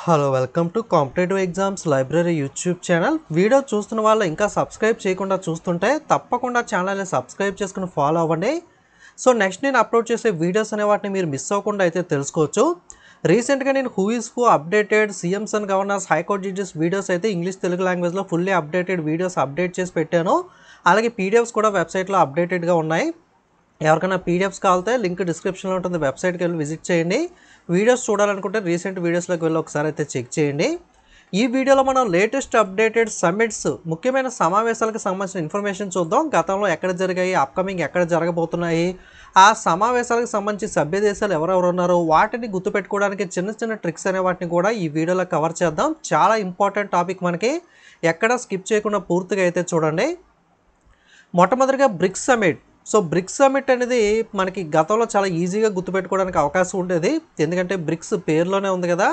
Hello welcome to competitive exams library YouTube channel. Video చూస్తున్న వాళ్ళు ఇంకా సబ్స్క్రైబ్ చేయకుండా చూస్తుంటే తప్పకుండా ఛానల్ని సబ్స్క్రైబ్ చేసుకుని ఫాలో అవ్వండి. సో నెక్స్ట్ నేను అప్లోడ్ చేసే వీడియోస్ అనే వాటిని మీరు మిస్ అవ్వకుండా అయితే తెలుసుకోవచ్చు. రీసెంట్గా నేను who is who updated CMs and governors high court judges videos అయితే ఇంగ్లీష్ తెలుగు లాంగ్వేజ్లో ఫుల్లీ అప్డేటెడ్ వీడియోస్ అప్డేట్ చేసి పెట్టాను. అలాగే పీడిఎఫ్స్ కూడా వెబ్సైట్లో అప్డేటెడ్గా ఉన్నాయి. ఎవరికైనా పీడిఎఫ్స్ కావాలితే లింక్ డిస్క్రిప్షన్లో ఉంటుంది, వెబ్సైట్కి వెళ్ళి విజిట్ చేయండి. వీడియోస్ చూడాలనుకుంటే రీసెంట్ వీడియోస్లోకి వెళ్ళి ఒకసారి అయితే చెక్ చేయండి. ఈ వీడియోలో మనం లేటెస్ట్ అప్డేటెడ్ సమ్మిట్స్ ముఖ్యమైన సమావేశాలకు సంబంధించిన ఇన్ఫర్మేషన్ చూద్దాం. గతంలో ఎక్కడ జరిగాయి, అప్కమింగ్ ఎక్కడ జరగబోతున్నాయి, ఆ సమావేశాలకు సంబంధించి సభ్య దేశాలు ఎవరెవరు ఉన్నారో వాటిని గుర్తుపెట్టుకోవడానికి చిన్న చిన్న ట్రిక్స్ అనే వాటిని కూడా ఈ వీడియోలో కవర్ చేద్దాం. చాలా ఇంపార్టెంట్ టాపిక్, మనకి ఎక్కడ స్కిప్ చేయకుండా పూర్తిగా అయితే చూడండి. మొట్టమొదటిగా BRICS summit. So BRICS summit అనేది మనకి గతంలో చాలా ఈజీగా గుర్తుపెట్టుకోవడానికి అవకాశం ఉండేది, ఎందుకంటే బ్రిక్స్ పేరులోనే ఉంది కదా,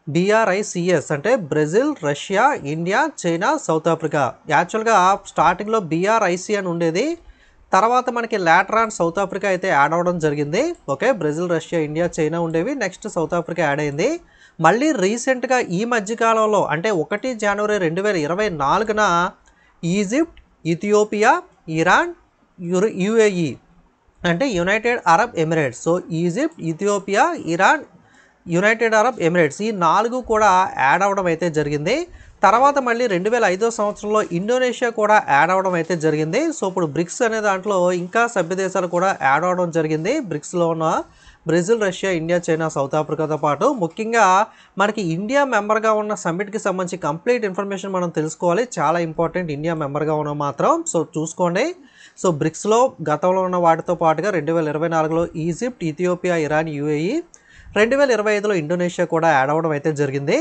BRICS అంటే Brazil, Russia, India, China, south Africa. యాక్చువల్గా స్టార్టింగ్లో BRIC అని ఉండేది, తర్వాత మనకి లాటరాన్ సౌత్ ఆఫ్రికా అయితే యాడ్ అవ్వడం జరిగింది. Okay, Brazil, Russia, India, China ఉండేవి, నెక్స్ట్ సౌత్ ఆఫ్రికా యాడ్ అయింది. మళ్ళీ రీసెంట్గా ఈ మధ్యకాలంలో అంటే 1 జనవరి 2024న ఈజిప్ట్, ఇథియోపియా, ఇరాన్, UAE అంటే United Arab Emirates. So Egypt, Ethiopia, Iran, United Arab Emirates ఈ 4 కూడా యాడ్ అవ్వడం అయితే జరిగింది. తర్వాత మళ్ళీ 2005 సంవత్సరంలో ఇండోనేషియా కూడా యాడ్ అవ్వడం అయితే జరిగింది. సో ఇప్పుడు బ్రిక్స్ అనే దాంట్లో ఇంకా సభ్య దేశాలు కూడా యాడ్ అవ్వడం జరిగింది. బ్రిక్స్లో ఉన్న Brazil, Russia, India, China, South ఆఫ్రికాతో పాటు ముఖ్యంగా మనకి ఇండియా మెంబర్గా ఉన్న సమ్మిట్కి సంబంధించి కంప్లీట్ ఇన్ఫర్మేషన్ మనం తెలుసుకోవాలి. చాలా ఇంపార్టెంట్ ఇండియా మెంబర్గా ఉన్న మాత్రం. సో చూసుకోండి. సో బ్రిక్స్లో గతంలో ఉన్న వాటితో పాటుగా 2024లో ఈజిప్ట్, ఇథియోపియా, ఇరాన్, UAE, 2025లో ఇండోనేషియా కూడా యాడ్ అవ్వడం అయితే జరిగింది.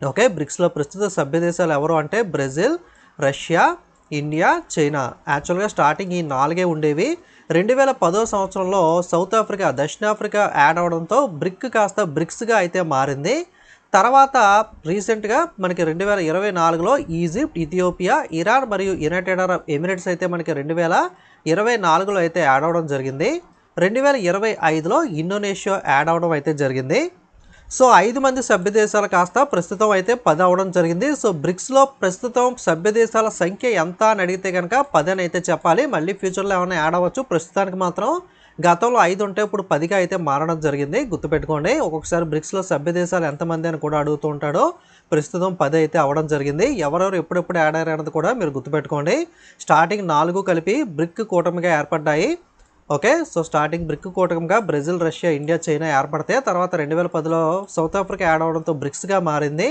ఓకే, బ్రిక్స్లో ప్రస్తుత సభ్య దేశాలు ఎవరు అంటే బ్రెజిల్, రష్యా, ఇండియా, చైనా. యాక్చువల్గా స్టార్టింగ్ ఈ 4 ఉండేవి. 2010 సంవత్సరంలో సౌత్ ఆఫ్రికా, దక్షిణాఫ్రికా యాడ్ అవడంతో బ్రిక్ కాస్త బ్రిక్స్గా అయితే మారింది. తర్వాత రీసెంట్గా మనకి 2024లో ఈజిప్ట్, ఇథియోపియా, ఇరాన్ మరియు యునైటెడ్ అరబ్ ఎమిరేట్స్ అయితే మనకి 2024లో అయితే యాడ్ అవ్వడం జరిగింది. 2025లో ఇండోనేషియా యాడ్ అవ్వడం అయితే జరిగింది. సో 5 మంది సభ్య దేశాలు కాస్త ప్రస్తుతం అయితే 10 అవ్వడం జరిగింది. సో బ్రిక్స్లో ప్రస్తుతం సభ్య దేశాల సంఖ్య ఎంత అని అడిగితే కనుక 10 అని అయితే చెప్పాలి. మళ్ళీ ఫ్యూచర్లో ఏమైనా యాడ్ అవ్వచ్చు. ప్రస్తుతానికి మాత్రం గతంలో 5 ఉంటే ఇప్పుడు 10గా అయితే మారడం జరిగింది. గుర్తుపెట్టుకోండి, ఒక్కొక్కసారి బ్రిక్స్లో సభ్య దేశాలు ఎంతమంది అని కూడా అడుగుతూ ఉంటాడో. ప్రస్తుతం 10 అయితే అవ్వడం జరిగింది. ఎవరెవరు ఎప్పుడెప్పుడు యాడ్ అయ్యారన్నది కూడా మీరు గుర్తుపెట్టుకోండి. స్టార్టింగ్ 4 కలిపి బ్రిక్ కూటమిగా ఏర్పడ్డాయి. ఓకే, సో స్టార్టింగ్ బ్రిక్ కూటమిగా బ్రెజిల్, రష్యా, ఇండియా, చైనా ఏర్పడితే తర్వాత 2010లో సౌత్ ఆఫ్రికా యాడ్ అవడంతో బ్రిక్స్గా మారింది.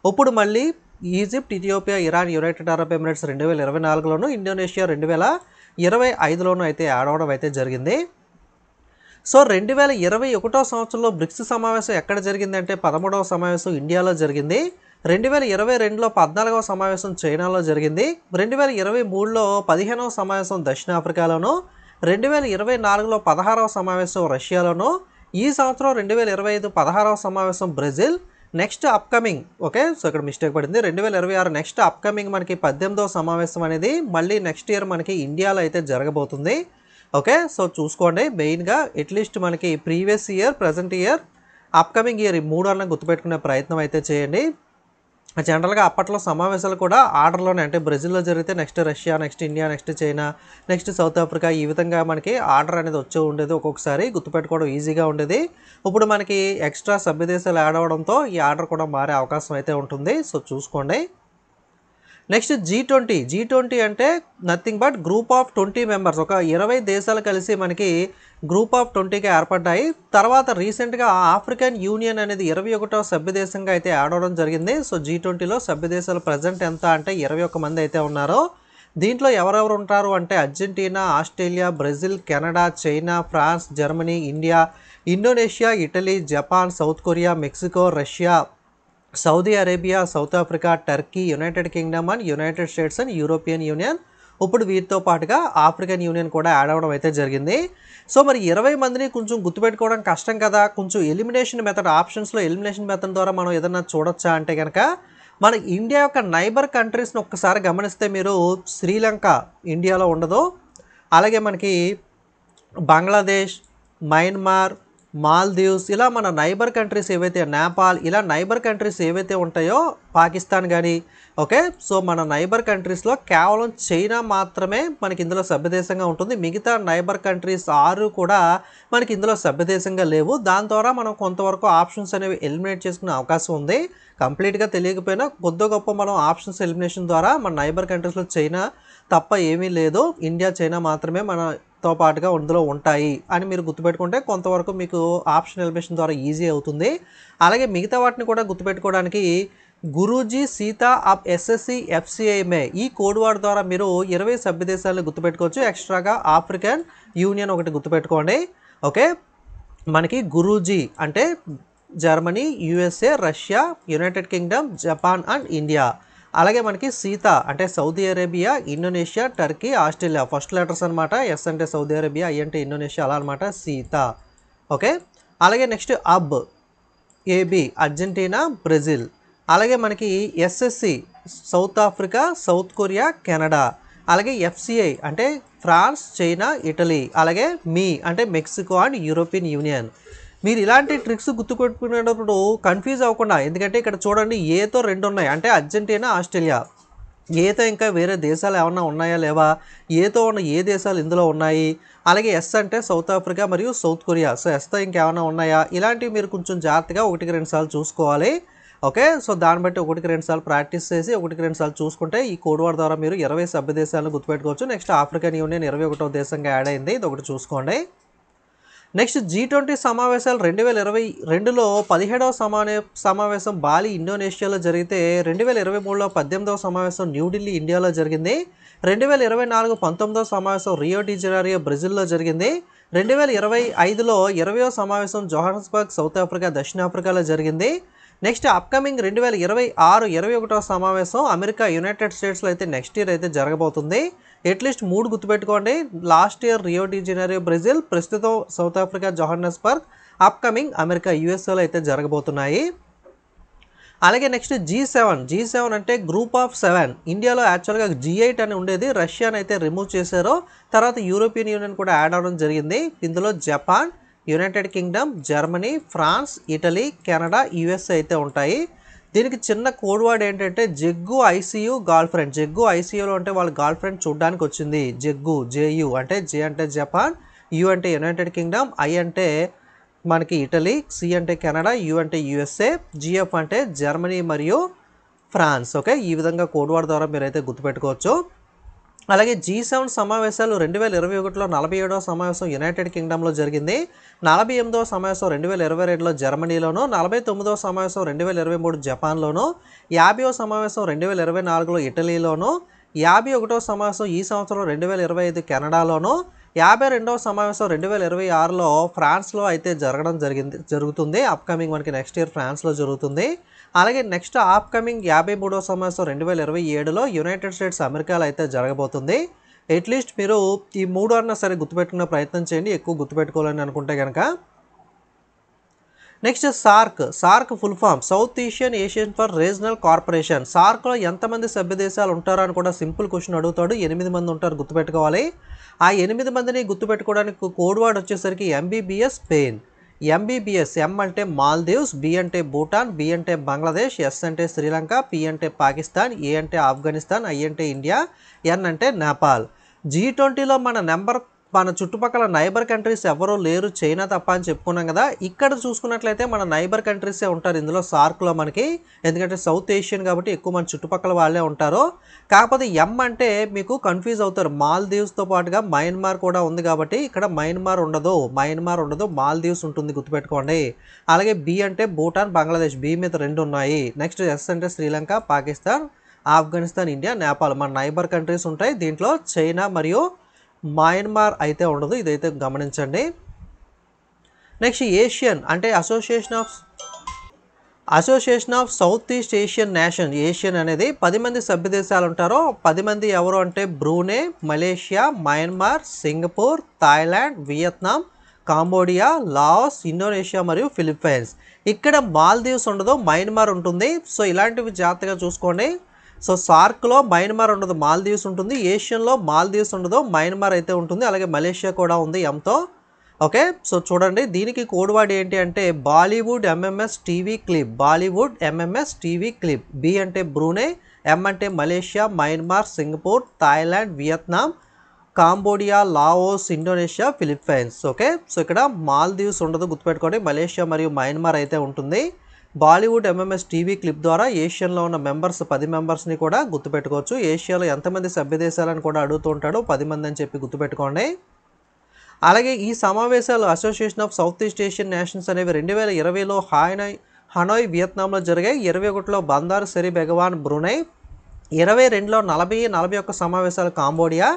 ఇప్పుడు మళ్ళీ Egypt, Ethiopia, Iran, United Arab Emirates 2024లోను, ఇండోనేషియా 2025లోను అయితే యాడ్ అవడం అయితే జరిగింది. సో 2021 సంవత్సరంలో బ్రిక్స్ సమావేశం ఎక్కడ జరిగిందంటే 13వ సమావేశం ఇండియాలో జరిగింది. 2022లో 14వ సమావేశం చైనాలో జరిగింది. 2023లో 15వ సమావేశం దక్షిణాఫ్రికాలోను, 2024లో 16వ సమావేశం రష్యాలోను, ఈ సంవత్సరం 2025 16వ సమావేశం Brazil, next upcoming. Okay, so ఇక్కడ మిస్టేక్ పడింది. 2026 నెక్స్ట్ అప్కమింగ్ మనకి 18వ సమావేశం అనేది మళ్ళీ నెక్స్ట్ ఇయర్ మనకి ఇండియాలో అయితే జరగబోతుంది. ఓకే, సో చూసుకోండి. మెయిన్గా అట్లీస్ట్ మనకి previous year, present year, upcoming year ఈ 3 అన్న గుర్తుపెట్టుకునే ప్రయత్నం అయితే చేయండి. జనరల్గా అప్పట్లో సమావేశాలు కూడా ఆర్డర్లోనే, అంటే బ్రెజిల్లో జరిగితే next Russia, next India, next China, next south Africa, ఈ విధంగా మనకి ఆర్డర్ అనేది వచ్చే ఉండేది. ఒక్కొక్కసారి గుర్తుపెట్టుకోవడం ఈజీగా ఉండేది. ఇప్పుడు మనకి ఎక్స్ట్రా సభ్య దేశాలు యాడ్ అవడంతో ఈ ఆర్డర్ కూడా మారే అవకాశం అయితే ఉంటుంది. సో చూసుకోండి. నెక్స్ట్ G20 అంటే nothing but group of 20 members. ఒక 20 దేశాలు కలిసి మనకి గ్రూప్ ఆఫ్ 20గా ఏర్పడ్డాయి. తర్వాత రీసెంట్గా ఆఫ్రికన్ యూనియన్ అనేది 21వ సభ్య దేశంగా అయితే యాడ్ అవ్వడం జరిగింది. సో G20లో సభ్య దేశాలు ప్రజెంట్ ఎంత అంటే 21 మంది అయితే ఉన్నారు. దీంట్లో ఎవరెవరు ఉంటారు అంటే Argentina, Australia, Brazil, Canada, China, France, Germany, India, Indonesia, Italy, Japan, South Korea, Mexico, Russia, Saudi Arabia, South Africa, Turkey, United Kingdom and United States and European Union. ఇప్పుడు వీటితో పాటుగా ఆఫ్రికన్ యూనియన్ కూడా యాడ్ అవ్వడం అయితే జరిగింది. So మరి 20 మందిని కొంచెం గుర్తుపెట్టుకోవడం కష్టం కదా, కొంచెం ఎలిమినేషన్ మెథడ్, ఆప్షన్స్లో ఎలిమినేషన్ మెథడ్ ద్వారా మనం ఏదన్నా చూడొచ్చా అంటే కనుక మన ఇండియా యొక్క నైబర్ కంట్రీస్ని ఒక్కసారి గమనిస్తే మీరు శ్రీలంక ఇండియాలో ఉండదు. అలాగే మనకి బంగ్లాదేశ్, మయన్మార్, మాల్దీవ్స్, ఇలా మన నైబర్ కంట్రీస్ ఏవైతే నేపాల్, ఇలా నైబర్ కంట్రీస్ ఏవైతే ఉంటాయో పాకిస్తాన్ కానీ, ఓకే. సో మన నైబర్ కంట్రీస్లో కేవలం చైనా మాత్రమే మనకి ఇందులో సభ్యదేశంగా ఉంటుంది. మిగతా నైబర్ కంట్రీస్ 6 కూడా మనకి ఇందులో సభ్యదేశంగా లేవు. దాని ద్వారా మనం కొంతవరకు ఆప్షన్స్ అనేవి ఎలిమినేట్ చేసుకునే అవకాశం ఉంది. కంప్లీట్గా తెలియకపోయినా కొద్ది గొప్ప మనం ఆప్షన్స్ ఎలిమినేషన్ ద్వారా మన నైబర్ కంట్రీస్లో చైనా తప్ప ఏమీ లేదు, ఇండియా చైనా మాత్రమే మనతో పాటుగా ఇందులో ఉంటాయి అని మీరు గుర్తుపెట్టుకుంటే కొంతవరకు మీకు ఆప్షన్ ఎలిమినేషన్ ద్వారా ఈజీ అవుతుంది. అలాగే మిగతా వాటిని కూడా గుర్తుపెట్టుకోవడానికి గురూజీ సీతా ఆప్ ఎస్ఎస్సి ఎఫ్సిఐఎంఏ ఈ కోడ్ వర్డ్ ద్వారా మీరు 20 సభ్య దేశాలను గుర్తుపెట్టుకోవచ్చు. ఎక్స్ట్రాగా ఆఫ్రికన్ యూనియన్ ఒకటి గుర్తుపెట్టుకోండి, ఓకే. మనకి గురూజీ అంటే Germany, USA, Russia, United Kingdom, Japan and India. అలాగే మనకి సీత అంటే Saudi Arabia, Indonesia, Turkey, Australia. First letters అనమాట. ఎస్ అంటే సౌదీ అరేబియా, ఐ అంటే ఇండోనేషియా, అలా అనమాట సీత, ఓకే. అలాగే నెక్స్ట్ అబ్ ఏబి అర్జెంటీనా, బ్రెజిల్. అలాగే మనకి SSC south Africa, south Korea, Canada. అలాగే ఎఫ్సిఐ అంటే ఫ్రాన్స్, చైనా, ఇటలీ. అలాగే మీ అంటే మెక్సికో అండ్ యూరోపియన్ యూనియన్. మీరు ఇలాంటి ట్రిక్స్ గుర్తుపెట్టుకునేటప్పుడు కన్ఫ్యూజ్ అవ్వకుండా, ఎందుకంటే ఇక్కడ చూడండి ఏతో 2 ఉన్నాయి అంటే అర్జెంటీనా, ఆస్ట్రేలియా. ఏతో ఇంకా వేరే దేశాలు ఏమన్నా ఉన్నాయా లేవా, ఏతో ఉన్న ఏ దేశాలు ఇందులో ఉన్నాయి. అలాగే ఎస్ అంటే సౌత్ ఆఫ్రికా మరియు సౌత్ కొరియా. సో ఎస్తో ఇంకేమైనా ఉన్నాయా, ఇలాంటివి మీరు కొంచెం జాగ్రత్తగా 1-2 సార్లు చూసుకోవాలి, ఓకే. సో దాన్ని బట్టి 1-2 సార్లు ప్రాక్టీస్ చేసి 1-2 సార్లు చూసుకుంటే ఈ కోడ్ వర్డ్ ద్వారా మీరు 20 సభ్య దేశాలను గుర్తుపెట్టుకోవచ్చు. నెక్స్ట్ ఆఫ్రికన్ యూనియన్ 21వ దేశంగా యాడ్ అయింది, ఇది ఒకటి చూసుకోండి. నెక్స్ట్ G20 సమావేశాలు 2022లో 17వ సమావేశం బాలి, ఇండోనేషియాలో జరిగితే 2023లో 18వ సమావేశం న్యూఢిల్లీ, ఇండియాలో జరిగింది. 2024 19వ సమావేశం రియో డి జనీరో, బ్రెజిల్లో జరిగింది. 2025లో 20వ సమావేశం జోహాన్స్బర్గ్, సౌత్ ఆఫ్రికా, దక్షిణాఫ్రికాలో జరిగింది. నెక్స్ట్ అప్కమింగ్ 2026 21వ సమావేశం అమెరికా, యునైటెడ్ స్టేట్స్లో అయితే నెక్స్ట్ ఇయర్ అయితే జరగబోతుంది. అట్లీస్ట్ 3 గుర్తుపెట్టుకోండి. Last year Rio de Janeiro, Brazil, ప్రస్తుతం సౌత్ ఆఫ్రికా, జోహాన్స్బర్గ్, అప్కమింగ్ అమెరికా, యుఎస్ఏలో అయితే జరగబోతున్నాయి. అలాగే నెక్స్ట్ G7 అంటే గ్రూప్ ఆఫ్ 7. ఇండియాలో యాక్చువల్గా G8 అని ఉండేది, రష్యాని అయితే రిమూవ్ చేశారో, తర్వాత యూరోపియన్ యూనియన్ కూడా యాడ్ అవ్వడం జరిగింది. ఇందులో Japan, United Kingdom, Germany, France, Italy, Canada, USA అయితే ఉంటాయి. దీనికి చిన్న కోడ్ వర్డ్ ఏంటంటే జగ్గు ఐసీయూ గర్ల్ ఫ్రెండ్. జగ్గు ఐసీయూలో అంటే వాళ్ళ గర్ల్ ఫ్రెండ్ చూడడానికి వచ్చింది. జగ్గు జేయు అంటే జే అంటే జపాన్, యు అంటే యునైటెడ్ కింగ్డమ్, ఐ అంటే మనకి ఇటలీ, సి అంటే కెనడా, యు అంటే యుఎస్ఏ, జిఎఫ్ అంటే జర్మనీ మరియు ఫ్రాన్స్, ఓకే. ఈ విధంగా కోడ్ వర్డ్ ద్వారా మీరైతే గుర్తుపెట్టుకోవచ్చు. అలాగే G7 సమావేశాలు 2021లో 47వ సమావేశం యునైటెడ్ కింగ్డమ్లో జరిగింది. 48వ సమావేశం 2022లో జర్మనీలోను, 49వ సమావేశం 2023 జపాన్లోను, 50వ సమావేశం 2024లో ఇటలీలోను, 51వ సమావేశం ఈ సంవత్సరం 2025 కెనడాలోను, 52వ సమావేశం 2026లో ఫ్రాన్స్లో అయితే జరుగుతుంది. అప్కమింగ్ మనకి నెక్స్ట్ ఇయర్ ఫ్రాన్స్లో జరుగుతుంది. అలాగే నెక్స్ట్ అప్కమింగ్ 53వ సమావేశం 2027లో యునైటెడ్ స్టేట్స్ అమెరికాలో అయితే జరగబోతుంది. అట్లీస్ట్ మీరు ఈ 3 అన్నా సరే గుర్తుపెట్టుకునే ప్రయత్నం చేయండి, ఎక్కువ గుర్తుపెట్టుకోవాలని అనుకుంటే కనుక. Next SAARC full form South Asian for regional corporation. సార్క్లో ఎంతమంది సభ్య దేశాలు ఉంటారో అని కూడా సింపుల్ క్వశ్చన్ అడుగుతాడు. 8 మంది ఉంటారు, గుర్తుపెట్టుకోవాలి. ఆ 8 మందిని గుర్తుపెట్టుకోవడానికి కోడ్ వర్డ్ వచ్చేసరికి ఎంబీబీఎస్ స్పెయిన్. ఎంబీబీఎస్, ఎం అంటే మాల్దీవ్స్, బి అంటే భూటాన్, బి అంటే బంగ్లాదేశ్, ఎస్ అంటే శ్రీలంక, పి అంటే పాకిస్తాన్, ఏ అంటే ఆఫ్ఘనిస్తాన్, ఐ అంటే ఇండియా, ఎన్ అంటే నేపాల్. G20లో మన చుట్టుపక్కల నైబర్ కంట్రీస్ ఎవరూ లేరు, చైనా తప్ప అని చెప్పుకున్నాం కదా. ఇక్కడ చూసుకున్నట్లయితే మన నైబర్ కంట్రీసే ఉంటారు ఇందులో సార్క్లో మనకి, ఎందుకంటే సౌత్ ఏషియన్ కాబట్టి ఎక్కువ మన చుట్టుపక్కల వాళ్ళే ఉంటారు. కాకపోతే ఎం అంటే మీకు కన్ఫ్యూజ్ అవుతారు, మాల్దీవ్స్తో పాటుగా మయన్మార్ కూడా ఉంది కాబట్టి ఇక్కడ మయన్మార్ ఉండదు, మాల్దీవ్స్ ఉంటుంది, గుర్తుపెట్టుకోండి. అలాగే బి అంటే భూటాన్, బంగ్లాదేశ్, బి మీద 2 ఉన్నాయి. నెక్స్ట్ ఎస్ అంటే శ్రీలంక, పాకిస్తాన్, ఆఫ్ఘనిస్తాన్, ఇండియా, నేపాల్ మన నైబర్ కంట్రీస్ ఉంటాయి. దీంట్లో చైనా మరియు మయన్మార్ అయితే ఉండదు, ఇదైతే గమనించండి. నెక్స్ట్ ఏషియన్ అంటే association of south east Asian nation. Asian అనేది 10 మంది సభ్య దేశాలు ఉంటారో, 10 మంది ఎవరు అంటే Brunei, Malaysia, Myanmar, Singapore, Thailand, Vietnam, Cambodia, Laos, Indonesia మరియు ఫిలిప్పైన్స్. ఇక్కడ మాల్దీవ్స్ ఉండదు, మయన్మార్ ఉంటుంది. సో ఇలాంటివి జాగ్రత్తగా చూసుకోండి. సో సార్క్లో మయన్మార్ ఉండదు, మాల్దీవ్స్ ఉంటుంది. ఏషియన్లో మాల్దీవ్స్ ఉండదు, మయన్మార్ అయితే ఉంటుంది. అలాగే మలేషియా కూడా ఉంది ఎంతో, ఓకే, సో చూడండి దీనికి కోడ్ వర్డ్ ఏంటి అంటే Bollywood MMS TV clip. Bollywood MMS TV clip. B అంటే బ్రూనై, ఎం అంటే Malaysia, Myanmar, Singapore, Thailand, Vietnam, Cambodia, Laos, Indonesia, Philippines. Okay, so ఇక్కడ మాల్దీవ్స్ ఉండదు గుర్తుపెట్టుకోండి, మలేషియా మరియు మయన్మార్ అయితే ఉంటుంది. బాలీవుడ్ ఎంఎంఎస్ టీవీ క్లిప్ ద్వారా ఏషియన్లో ఉన్న మెంబర్స్ 10 మెంబర్స్ని కూడా గుర్తుపెట్టుకోవచ్చు. ఏషియాలో ఎంతమంది సభ్య దేశాలని కూడా అడుగుతూ ఉంటాడో 10 మంది అని చెప్పి గుర్తుపెట్టుకోండి. అలాగే ఈ సమావేశాలు association of south east Asian nations అనేవి 2020లో హనోయ్ వియత్నాంలో జరిగాయి. 21లో బందార్ సెరి బెగవాన్ బ్రునై, 22లో 40-41 సమావేశాలు కాంబోడియా,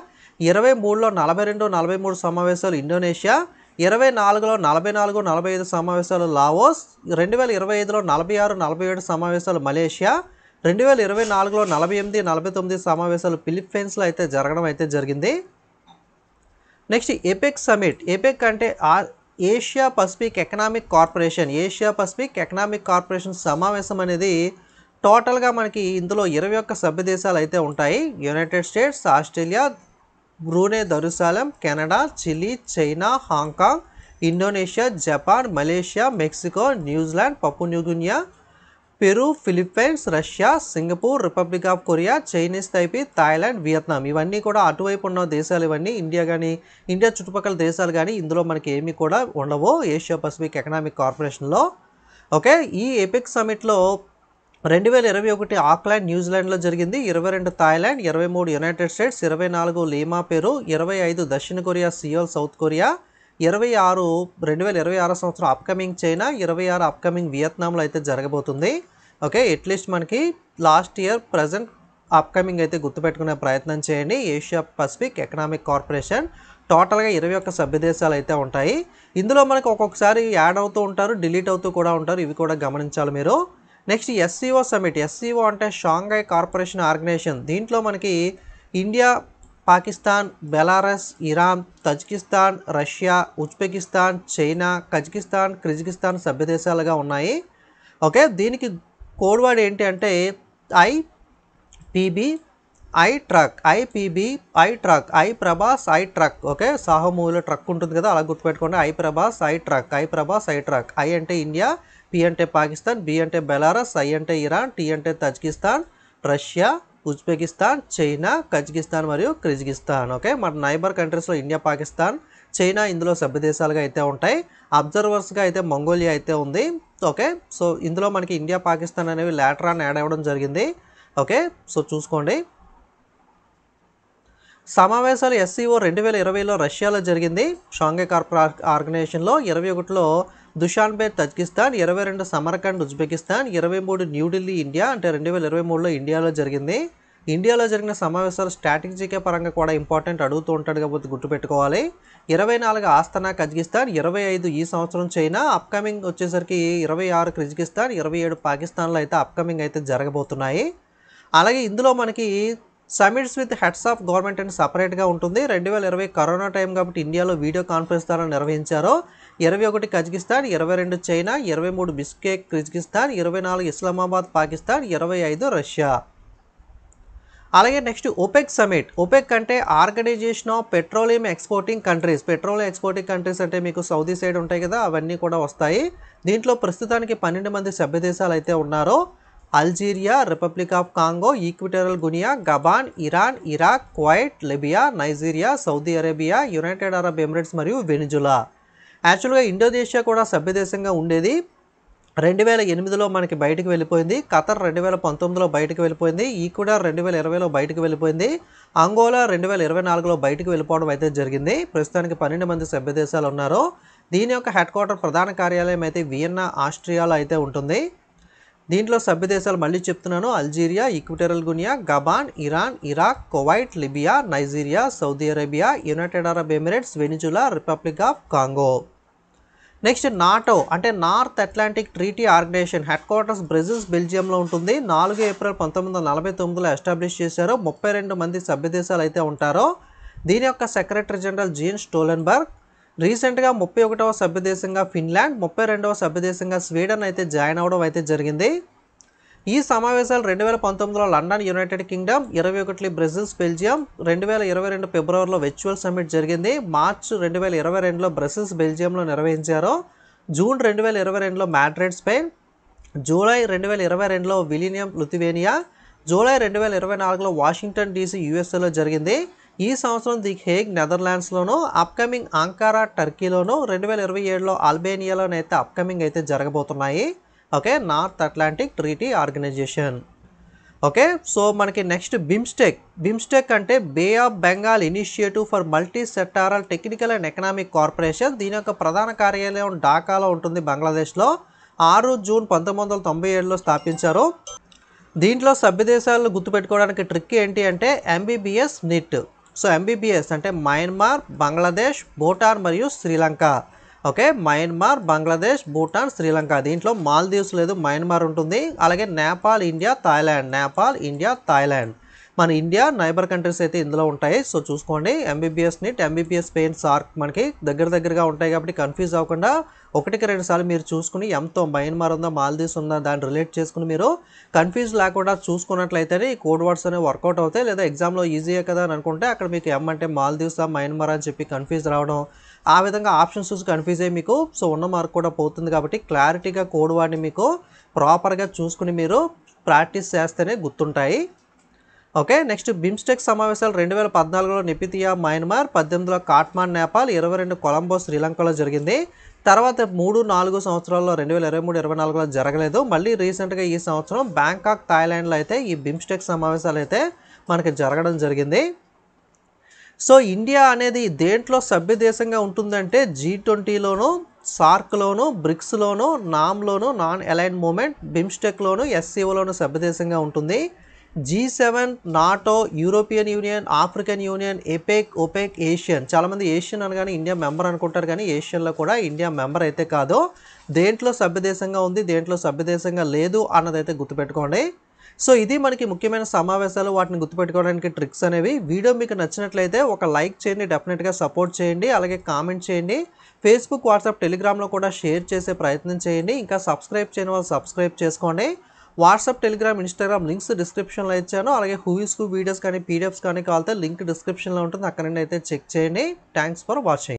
23లో 42-43 సమావేశాలు ఇండోనేషియా, 24లో 44-45 సమావేశాలు లావోస్, 2025లో 46-47 సమావేశాలు మలేషియా, 2024లో 48-49 సమావేశాలు ఫిలిప్పైన్స్లో అయితే జరగడం అయితే జరిగింది. Next ఏపెక్ summit. ఏపెక్ అంటే Asia Pacific economic corporation. Asia Pacific economic corporation సమావేశం అనేది టోటల్గా మనకి ఇందులో 21 సభ్య దేశాలు అయితే ఉంటాయి. United States, Australia, Brunei Darussalam, Canada, Chile, China, Hong Kong, Indonesia, Japan, Malaysia, Mexico, New Zealand, Papua New Guinea, Peru, Philippines, Russia, Singapore, Republic of Korea, Chinese Taipei, Thailand, Vietnam. ఇవన్నీ కూడా అటువైపు ఉన్న దేశాలు. ఇవన్నీ ఇండియా కానీ ఇండియా చుట్టుపక్కల దేశాలు కానీ ఇందులో మనకి ఏమీ కూడా ఉండవు ఏషియా పసిఫిక్ ఎకనామిక్ కార్పొరేషన్లో. ఓకే, ఈ ఏపెక్ సమిట్లో 2021 ఆక్లాండ్ న్యూజిలాండ్లో జరిగింది, 22 Thailand, 23 United States, 24 Lima Peru, 25 దక్షిణ కొరియా సియోల్ సౌత్ కొరియా, 2026 సంవత్సరం అప్కమింగ్ చైనా, 26 అప్కమింగ్ వియత్నాంలో అయితే జరగబోతుంది. ఓకే, అట్లీస్ట్ మనకి లాస్ట్ ఇయర్ ప్రజెంట్ అప్కమింగ్ అయితే గుర్తుపెట్టుకునే ప్రయత్నం చేయండి. ఏషియా పసిఫిక్ ఎకనామిక్ కార్పొరేషన్ టోటల్గా 21 సభ్య దేశాలు అయితే ఉంటాయి. ఇందులో మనకు ఒక్కొక్కసారి యాడ్ అవుతూ ఉంటారు, డిలీట్ అవుతూ కూడా ఉంటారు, ఇవి కూడా గమనించాలి మీరు. Next SCO summit. ఎస్సీఓ అంటే షాంఘై కార్పొరేషన్ ఆర్గనైజేషన్. దీంట్లో మనకి India, Pakistan, Belarus, Iran, Tajikistan, Russia, Uzbekistan, China, Kazakhstan, Kyrgyzstan సభ్య దేశాలుగా ఉన్నాయి. ఓకే, దీనికి కోడ్ వర్డ్ ఏంటి అంటే IPB I truck. IPB I truck. I Prabhas I truck. Okay, Saaho మూవీలో ట్రక్ ఉంటుంది కదా, అలా గుర్తుపెట్టుకోండి. I Prabhas I truck. I Prabhas I truck. I అంటే ఇండియా, పి అంటే పాకిస్తాన్, బి అంటే బెలారస్, ఐ అంటే ఇరాన్, టి అంటే Tajikistan, Russia, Uzbekistan, China, Kazakhstan మరియు కిర్గిజిస్తాన్. ఓకే, మన నైబర్ కంట్రీస్లో ఇండియా, పాకిస్తాన్, చైనా ఇందులో సభ్య దేశాలుగా అయితే ఉంటాయి. అబ్జర్వర్స్గా అయితే మంగోలియా అయితే ఉంది. ఓకే, సో ఇందులో మనకి ఇండియా, పాకిస్తాన్ అనేవి లేటర్ ఆన్ యాడ్ అవ్వడం జరిగింది. ఓకే, సో చూసుకోండి. సమావేశాలు ఎస్సీఓ 2020లో రష్యాలో జరిగింది, షాంఘై ఆర్గనైజేషన్లో. 21లో Dushanbe Tajikistan, 22 Samarkand Uzbekistan, 23 New Delhi India అంటే 2023లో ఇండియాలో జరిగింది. ఇండియాలో జరిగిన సమావేశాలు స్ట్రాటజీకే పరంగా కూడా ఇంపార్టెంట్, అడుగుతూ ఉంటాడు కాబట్టి గుర్తుపెట్టుకోవాలి. 24 ఆస్తనా కజకిస్తాన్, 25 ఈ సంవత్సరం చైనా, అప్కమింగ్ వచ్చేసరికి 26 కిర్గిజిస్తాన్, 27 పాకిస్తాన్లో అయితే అప్కమింగ్ అయితే జరగబోతున్నాయి. అలాగే ఇందులో మనకి summits with heads of government అని సపరేట్గా ఉంటుంది. 2020 కరోనా టైం కాబట్టి ఇండియాలో వీడియో కాన్ఫరెన్స్ ద్వారా నిర్వహించారు. 21 Kazakhstan, 22 China, 23 Bishkek Kyrgyzstan, 24 Islamabad Pakistan, 25 Russia. అలాగే నెక్స్ట్ ఓపెక్ సమిట్. ఓపెక్ అంటే organisation of petroleum exporting countries. Petroleum exporting countries అంటే మీకు సౌదీ సైడ్ ఉంటాయి కదా, అవన్నీ కూడా వస్తాయి. దీంట్లో ప్రస్తుతానికి 12 మంది సభ్య దేశాలు అయితే ఉన్నారు. Algeria, Republic of Congo, Equatorial Guinea, Gabon, Iran, Iraq, Kuwait, Libya, Nigeria, Saudi Arabia, United Arab Emirates మరియు వెనిజులా. యాక్చువల్గా ఇండోనేషియా కూడా సభ్యదేశంగా ఉండేది, 2008లో మనకి బయటకు వెళ్ళిపోయింది. ఖతర్ 2019లో బయటకు వెళ్ళిపోయింది. ఈక్వెడార్ 2020లో బయటకు వెళ్ళిపోయింది. అంగోలా 2024లో బయటకు వెళ్ళిపోవడం అయితే జరిగింది. ప్రస్తుతానికి 12 మంది సభ్య దేశాలు ఉన్నారు. దీని యొక్క హెడ్ క్వార్టర్ ప్రధాన కార్యాలయం అయితే వియన్నా, ఆస్ట్రియాలో అయితే ఉంటుంది. దీంట్లో సభ్య దేశాలు మళ్ళీ చెప్తున్నాను: Algeria, Equatorial Guinea, Gabon, Iran, Iraq, Kuwait, Libya, Nigeria, Saudi Arabia, United Arab Emirates, Venezuela, Republic of Congo. Next NATO అంటే North Atlantic Treaty Organization. Headquarters Brussels, బెల్జియంలో ఉంటుంది. 4 ఏప్రిల్ 1949లో ఎస్టాబ్లిష్ చేశారు. 32 మంది సభ్య దేశాలు అయితే ఉంటారో. దీని యొక్క సెక్రటరీ జనరల్ జీన్ స్టోలెన్బర్గ్. రీసెంట్గా 31వ సభ్యదేశంగా ఫిన్లాండ్, 32వ సభ్యదేశంగా స్వీడన్ అయితే జాయిన్ అవ్వడం అయితే జరిగింది. ఈ సమావేశాలు 2019లో London United Kingdom, 21 Brussels Belgium, 2022 ఫిబ్రవరిలో వర్చువల్ సమ్మిట్ జరిగింది. మార్చ్ 2022లో బ్రసెల్స్ బెల్జియంలో నిర్వహించారు. జూన్ 2022లో మాడ్రిడ్ స్పెయిన్, జూలై 2022లో విలినియం లిథువేనియా, జూలై 2024లో వాషింగ్టన్ డీసీ యూఎస్ఏలో జరిగింది. ఈ సంవత్సరం ది హేగ్ నెదర్లాండ్స్లోను, అప్కమింగ్ అంకారా టర్కీలోను, 2027లో అల్బేనియాలోనైతే అప్కమింగ్ అయితే జరగబోతున్నాయి. Okay, North Atlantic Treaty Organization. Okay, so మనకి నెక్స్ట్ బిమ్స్టెక్ అంటే bay of Bengal initiative for multi sectoral technical and economic corporation. దీని యొక్క ప్రధాన కార్యాలయం ఢాకాలో ఉంటుంది, బంగ్లాదేశ్లో. 6 జూన్ 1997లో స్థాపించారు. దీంట్లో సభ్య దేశాలను గుర్తుపెట్టుకోవడానికి ట్రిక్ ఏంటి అంటే MBBS నిట్. సో MBBS అంటే మయన్మార్, బంగ్లాదేశ్, భూటాన్ మరియు శ్రీలంక. Okay, Myanmar, Bangladesh, Bhutan, Sri Lanka. దీంట్లో మాల్దీవ్స్ లేదు, మయన్మార్ ఉంటుంది. అలాగే నేపాల్, ఇండియా, థాయిలాండ్. మన ఇండియా నైబర్ కంట్రీస్ అయితే ఇందులో ఉంటాయి. సో చూసుకోండి, MBBS NIT, MBBS Spain, SAARC మనకి దగ్గరగా ఉంటాయి కాబట్టి కన్ఫ్యూజ్ అవ్వకుండా 1-2 సార్లు మీరు చూసుకుని ఎంతో మయన్మార్ ఉందా, మాల్దీవ్స్ ఉందా దాన్ని రిలేట్ చేసుకుని మీరు కన్ఫ్యూజ్ లేకుండా చూసుకున్నట్లయితేనే ఈ కోడ్ వర్డ్స్ అనేవి వర్కౌట్ అవుతాయి. లేదా ఎగ్జామ్లో ఈజీయే కదా అని అనుకుంటే అక్కడ మీకు అంటే మాల్దీవ్సా, మయన్మార్ అని చెప్పి కన్ఫ్యూజ్ రావడం, ఆ విధంగా ఆప్షన్స్ చూసి కన్ఫ్యూజ్ అయ్యి మీకు సో ఉన్న మార్క్ కూడా పోతుంది. కాబట్టి క్లారిటీగా కోడ్ వాడిని మీకు ప్రాపర్గా చూసుకుని మీరు ప్రాక్టీస్ చేస్తేనే గుర్తుంటాయి. ఓకే, నెక్స్ట్ బిమ్స్టెక్ సమావేశాలు 2014లో నెపితియా, మయన్మార్, 18లో కాట్మాండ్, నేపాల్, 22 కొలంబో, శ్రీలంకలో జరిగింది. తర్వాత 3-4 సంవత్సరాల్లో 2023-24లో జరగలేదు. మళ్ళీ రీసెంట్గా ఈ సంవత్సరం బ్యాంకాక్, థాయిలాండ్లో అయితే ఈ బిమ్స్టెక్ సమావేశాలు అయితే మనకి జరగడం జరిగింది. సో ఇండియా అనేది దేంట్లో సభ్య దేశంగా ఉంటుందంటే G20లోను, సార్క్లోను, బ్రిక్స్లోను, నామ్లోను, నాన్ అలైన్డ్ మూమెంట్, బిమ్స్టెక్లోను, SCOలోను సభ్య దేశంగా ఉంటుంది. G7, NATO, European union, African union, OPEC, Asian. చాలామంది ఏషియన్ అనగానే ఇండియా మెంబర్ అనుకుంటారు, కానీ ఏషియన్లో కూడా ఇండియా మెంబర్ అయితే కాదు. దేంట్లో సభ్యదేశంగా ఉంది, దేంట్లో సభ్యదేశంగా లేదు అన్నదైతే గుర్తుపెట్టుకోండి. సో ఇది మనకి ముఖ్యమైన సమావేశాలు, వాటిని గుర్తుపెట్టుకోవడానికి ట్రిక్స్ అనేవి. వీడియో మీకు నచ్చినట్లయితే ఒక లైక్ చేయండి, డెఫినెట్గా సపోర్ట్ చేయండి, అలాగే కామెంట్ చేయండి. ఫేస్బుక్, వాట్సాప్, టెలిగ్రామ్లో కూడా షేర్ చేసే ప్రయత్నం చేయండి. ఇంకా సబ్స్క్రైబ్ చేయని వాళ్ళు సబ్స్క్రైబ్ చేసుకోండి. వాట్సాప్, టెలిగ్రామ్, ఇన్స్టాగ్రామ్ లింక్స్ డిస్క్రిప్షన్లో ఇచ్చాను. అలాగే హూయిస్కు వీడియోస్ కానీ PDFs కానీ కావాలంటే లింక్ డిస్క్రిప్షన్లో ఉంటుంది, అక్కడ నుండి అయితే చెక్ చేయండి. Thanks for watching.